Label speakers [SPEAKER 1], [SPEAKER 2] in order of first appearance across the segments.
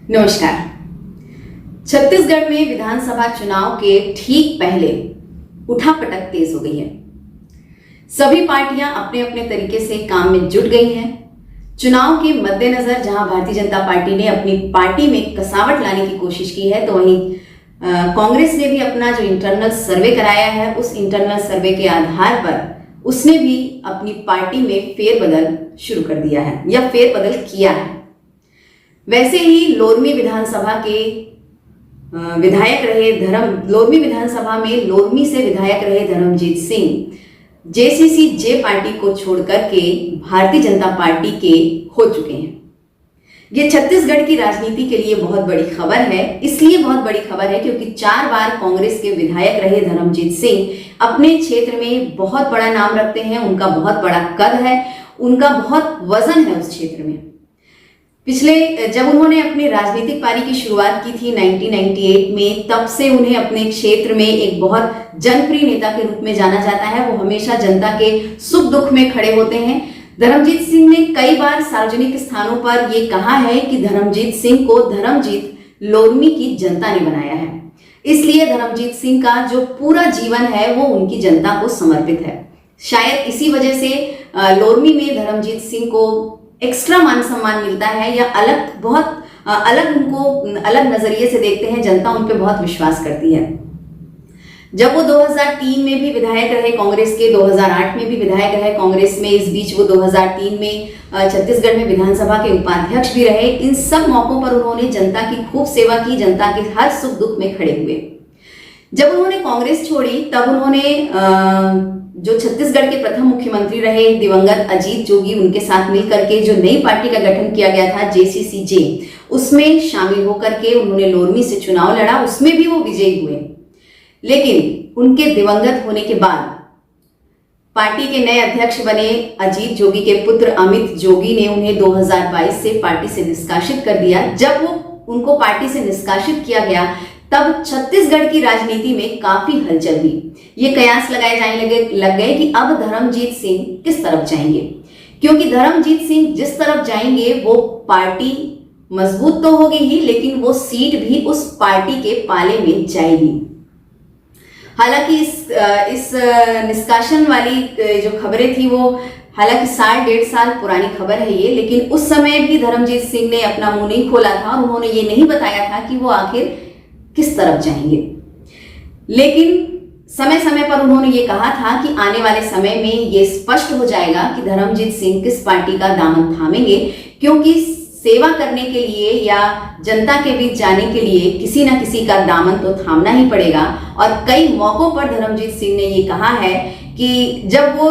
[SPEAKER 1] नमस्कार। छत्तीसगढ़ में विधानसभा चुनाव के ठीक पहले उठापटक तेज हो गई है। सभी पार्टियां अपने अपने तरीके से काम में जुट गई हैं। चुनाव के मद्देनजर जहां भारतीय जनता पार्टी ने अपनी पार्टी में कसावट लाने की कोशिश की है, तो वहीं कांग्रेस ने भी अपना जो इंटरनल सर्वे कराया है, उस इंटरनल सर्वे के आधार पर उसने भी अपनी पार्टी में फेरबदल शुरू कर दिया है या फेरबदल किया है। वैसे ही लोरमी विधानसभा के विधायक रहे लोरमी विधानसभा में लोरमी से विधायक रहे धर्मजीत सिंह जेसीसी जे पार्टी को छोड़कर के भारतीय जनता पार्टी के हो चुके हैं। ये छत्तीसगढ़ की राजनीति के लिए बहुत बड़ी खबर है। इसलिए बहुत बड़ी खबर है क्योंकि 4 बार कांग्रेस के विधायक रहे धर्मजीत सिंह अपने क्षेत्र में बहुत बड़ा नाम रखते हैं। उनका बहुत बड़ा कद है, उनका बहुत वजन है उस क्षेत्र में। जब उन्होंने अपनी राजनीतिक पारी की शुरुआत की थी 1998 में, तब से उन्हें अपने क्षेत्र में एक बहुत जनप्रिय नेता के रूप में जाना जाता है। वो हमेशा जनता के सुख दुख में खड़े होते हैं। धर्मजीत सिंह ने कई बार सार्वजनिक स्थानों पर ये कहा है कि धर्मजीत सिंह को धर्मजीत लोरमी की जनता ने बनाया है। इसलिए धर्मजीत सिंह का जो पूरा जीवन है वो उनकी जनता को समर्पित है। शायद इसी वजह से लोरमी में धर्मजीत सिंह को एक्स्ट्रा मान सम्मान मिलता है या बहुत अलग नजरिए से देखते हैं। जनता उन पर बहुत विश्वास करती है। जब वो 2003 में भी विधायक रहे कांग्रेस के, 2008 में भी विधायक रहे कांग्रेस में, इस बीच वो 2003 में छत्तीसगढ़ में विधानसभा के उपाध्यक्ष भी रहे। इन सब मौकों पर उन्होंने जनता की खूब सेवा की, जनता के हर सुख दुख में खड़े हुए। जब उन्होंने कांग्रेस छोड़ी, तब उन्होंने जो छत्तीसगढ़ के प्रथम मुख्यमंत्री रहे दिवंगत अजीत जोगी, उनके साथ मिलकर के जो नई पार्टी का गठन किया गया था जेसीसी, उसमें शामिल होकर के उन्होंने लोरमी से चुनाव लड़ा। उसमें भी वो विजयी हुए। लेकिन उनके दिवंगत होने के बाद पार्टी के नए अध्यक्ष बने अजीत जोगी के पुत्र अमित जोगी ने उन्हें 2022 से पार्टी से निष्कासित कर दिया। जब उनको पार्टी से निष्कासित किया गया, तब छत्तीसगढ़ की राजनीति में काफी हलचल हुई। ये कयास लगाए जाने लग गए कि अब धर्मजीत सिंह किस तरफ जाएंगे, क्योंकि धर्मजीत सिंह जिस तरफ जाएंगे वो पार्टी मजबूत तो होगी ही, लेकिन वो सीट भी उस पार्टी के पाले में जाएगी। हालांकि इस निष्कासन वाली जो खबरें थी वो हालांकि 1.5 साल पुरानी खबर है ये, लेकिन उस समय भी धर्मजीत सिंह ने अपना मुंह नहीं खोला था और उन्होंने ये नहीं बताया था कि वो आखिर किस तरफ जाएंगे। लेकिन समय समय पर उन्होंने ये कहा था कि आने वाले समय में ये स्पष्ट हो जाएगा कि धर्मजीत सिंह किस पार्टी का दामन थामेंगे, क्योंकि सेवा करने के लिए या जनता के बीच जाने के लिए किसी ना किसी का दामन तो थामना ही पड़ेगा। और कई मौकों पर धर्मजीत सिंह ने ये कहा है कि जब वो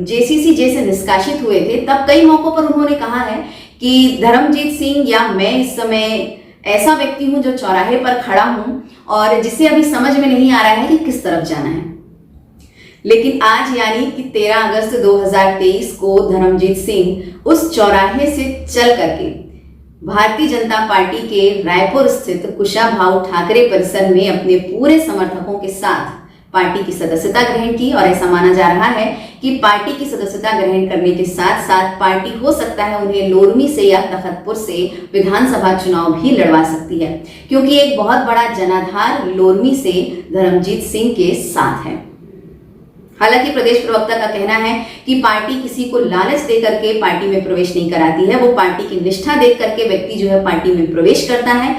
[SPEAKER 1] जेसीसी से निष्कासित हुए थे, तब कई मौकों पर उन्होंने कहा है कि धर्मजीत सिंह या मैं इस समय ऐसा व्यक्ति हूं जो चौराहे पर खड़ा हूं और जिसे अभी समझ में नहीं आ रहा है कि किस तरफ जाना है। लेकिन आज यानी कि 13 अगस्त 2023 को धर्मजीत सिंह उस चौराहे से चल करके भारतीय जनता पार्टी के रायपुर स्थित कुशाभाऊ ठाकरे परिसर में अपने पूरे समर्थकों के साथ पार्टी की सदस्यता ग्रहण की। और ऐसा माना जा रहा है कि पार्टी की सदस्यता ग्रहण करने के साथ साथ पार्टी हो सकता है उन्हें लोरमी से या तखतपुर से विधानसभा चुनाव भी लड़वा सकती है, क्योंकि एक बहुत बड़ा जनाधार लोरमी से धर्मजीत सिंह के साथ है। हालांकि प्रदेश प्रवक्ता का कहना है कि पार्टी किसी को लालच दे करके पार्टी में प्रवेश नहीं कराती है। वो पार्टी की निष्ठा देख करके व्यक्ति जो है पार्टी में प्रवेश करता है।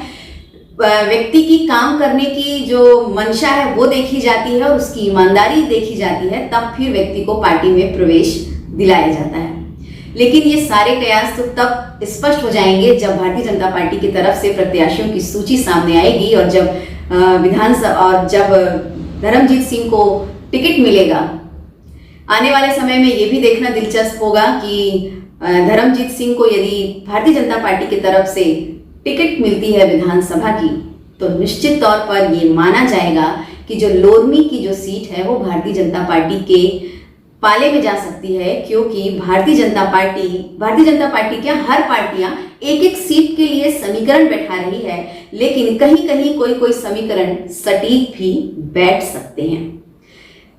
[SPEAKER 1] व्यक्ति की काम करने की जो मंशा है वो देखी जाती है और उसकी ईमानदारी देखी जाती है, तब फिर व्यक्ति को पार्टी में प्रवेश दिलाया जाता है। लेकिन ये सारे कयास तो तब स्पष्ट हो जाएंगे जब भारतीय जनता पार्टी की तरफ से प्रत्याशियों की सूची सामने आएगी और जब धर्मजीत सिंह को टिकट मिलेगा। आने वाले समय में ये भी देखना दिलचस्प होगा कि धर्मजीत सिंह को यदि भारतीय जनता पार्टी की तरफ से टिकट मिलती है विधानसभा की, तो निश्चित तौर पर ये माना जाएगा कि जो लोरमी की जो सीट है वो भारतीय जनता पार्टी के पाले में जा सकती है, क्योंकि भारतीय जनता पार्टी क्या हर पार्टियां एक एक सीट के लिए समीकरण बैठा रही है, लेकिन कहीं कहीं कोई समीकरण सटीक भी बैठ सकते हैं।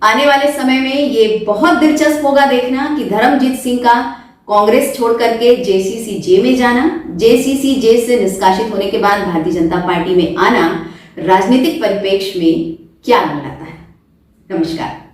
[SPEAKER 1] आने वाले समय में ये बहुत दिलचस्प होगा देखना कि धर्मजीत सिंह का कांग्रेस छोड़ करके जेसीसी-जे में जाना, जेसीसी-जे से निष्कासित होने के बाद भारतीय जनता पार्टी में आना राजनीतिक परिप्रेक्ष्य में क्या रंग लाता है। नमस्कार।